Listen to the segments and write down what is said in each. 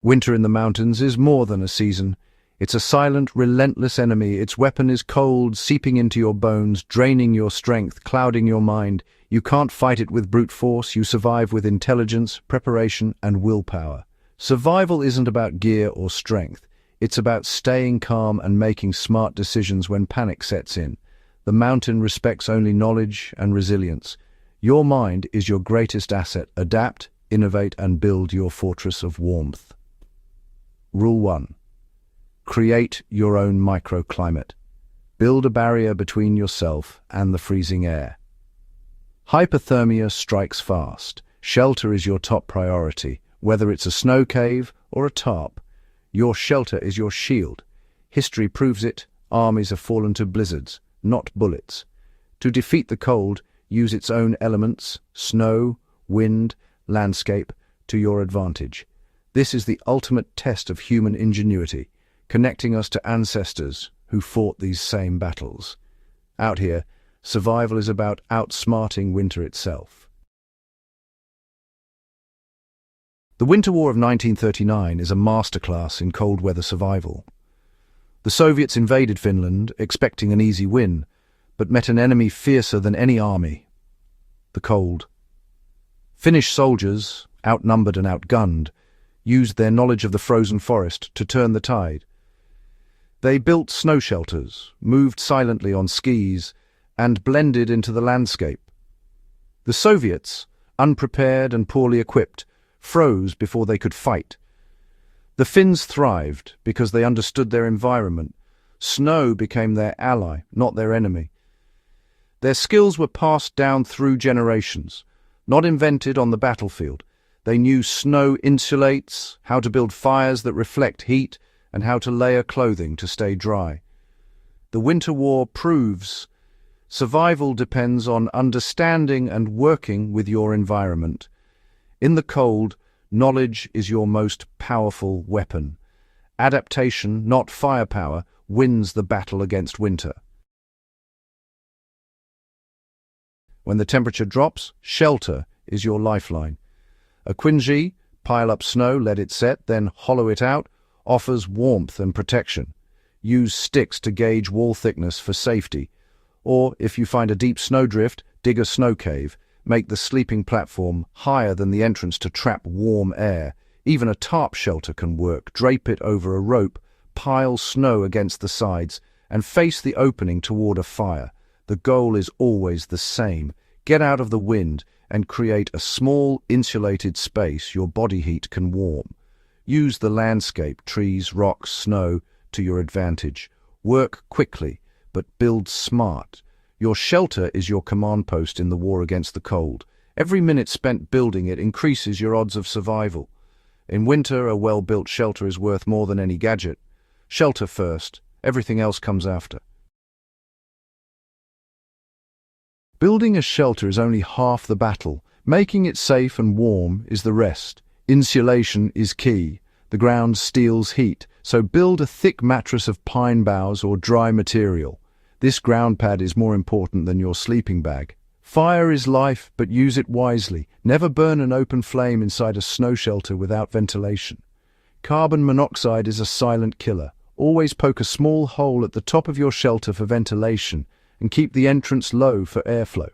Winter in the mountains is more than a season. It's a silent, relentless enemy. Its weapon is cold, seeping into your bones, draining your strength, clouding your mind. You can't fight it with brute force. You survive with intelligence, preparation, and willpower. Survival isn't about gear or strength. It's about staying calm and making smart decisions when panic sets in. The mountain respects only knowledge and resilience. Your mind is your greatest asset. Adapt, innovate, and build your fortress of warmth. Rule 1. Create your own microclimate. Build a barrier between yourself and the freezing air. Hypothermia strikes fast. Shelter is your top priority. Whether it's a snow cave or a tarp, your shelter is your shield. History proves it. Armies have fallen to blizzards, not bullets. To defeat the cold, use its own elements, snow, wind, landscape, to your advantage. This is the ultimate test of human ingenuity, connecting us to ancestors who fought these same battles. Out here, survival is about outsmarting winter itself. The Winter War of 1939 is a masterclass in cold weather survival. The Soviets invaded Finland, expecting an easy win, but met an enemy fiercer than any army: the cold. Finnish soldiers, outnumbered and outgunned, used their knowledge of the frozen forest to turn the tide. They built snow shelters, moved silently on skis, and blended into the landscape. The Soviets, unprepared and poorly equipped, froze before they could fight. The Finns thrived because they understood their environment. Snow became their ally, not their enemy. Their skills were passed down through generations, not invented on the battlefield. They knew snow insulates, how to build fires that reflect heat, and how to layer clothing to stay dry. The Winter War proves survival depends on understanding and working with your environment. In the cold, knowledge is your most powerful weapon. Adaptation, not firepower, wins the battle against winter. When the temperature drops, shelter is your lifeline. A Quinzhee, pile up snow, let it set, then hollow it out, offers warmth and protection. Use sticks to gauge wall thickness for safety. Or, if you find a deep snowdrift, dig a snow cave. Make the sleeping platform higher than the entrance to trap warm air. Even a tarp shelter can work. Drape it over a rope, pile snow against the sides, and face the opening toward a fire. The goal is always the same. Get out of the wind and create a small, insulated space your body heat can warm. Use the landscape, trees, rocks, snow, to your advantage. Work quickly, but build smart. Your shelter is your command post in the war against the cold. Every minute spent building it increases your odds of survival. In winter, a well-built shelter is worth more than any gadget. Shelter first, everything else comes after. Building a shelter is only half the battle. Making it safe and warm is the rest. Insulation is key. The ground steals heat, so build a thick mattress of pine boughs or dry material. This ground pad is more important than your sleeping bag. Fire is life, but use it wisely. Never burn an open flame inside a snow shelter without ventilation. Carbon monoxide is a silent killer. Always poke a small hole at the top of your shelter for ventilation and keep the entrance low for airflow.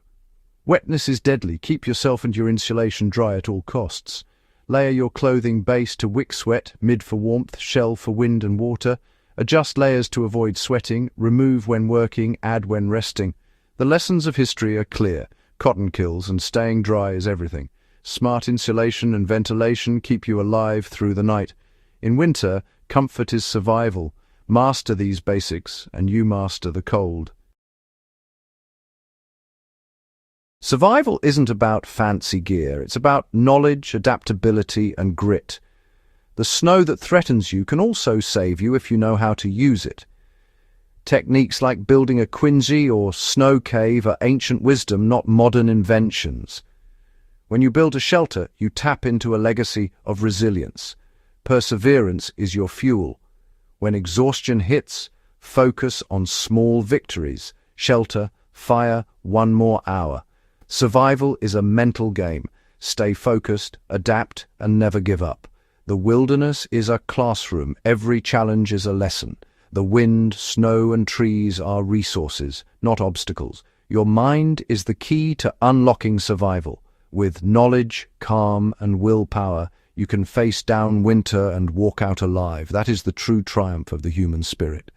Wetness is deadly. Keep yourself and your insulation dry at all costs. Layer your clothing base to wick sweat, mid for warmth, shell for wind and water. Adjust layers to avoid sweating, remove when working, add when resting. The lessons of history are clear. Cotton kills and staying dry is everything. Smart insulation and ventilation keep you alive through the night. In winter, comfort is survival. Master these basics and you master the cold. Survival isn't about fancy gear. It's about knowledge, adaptability, and grit. The snow that threatens you can also save you if you know how to use it. Techniques like building a Quinzhee or snow cave are ancient wisdom, not modern inventions. When you build a shelter, you tap into a legacy of resilience. Perseverance is your fuel. When exhaustion hits, focus on small victories. Shelter, fire, one more hour. Survival is a mental game. Stay focused, adapt, and never give up. The wilderness is a classroom. Every challenge is a lesson. The wind, snow, and trees are resources, not obstacles. Your mind is the key to unlocking survival. With knowledge, calm, and willpower, you can face down winter and walk out alive. That is the true triumph of the human spirit.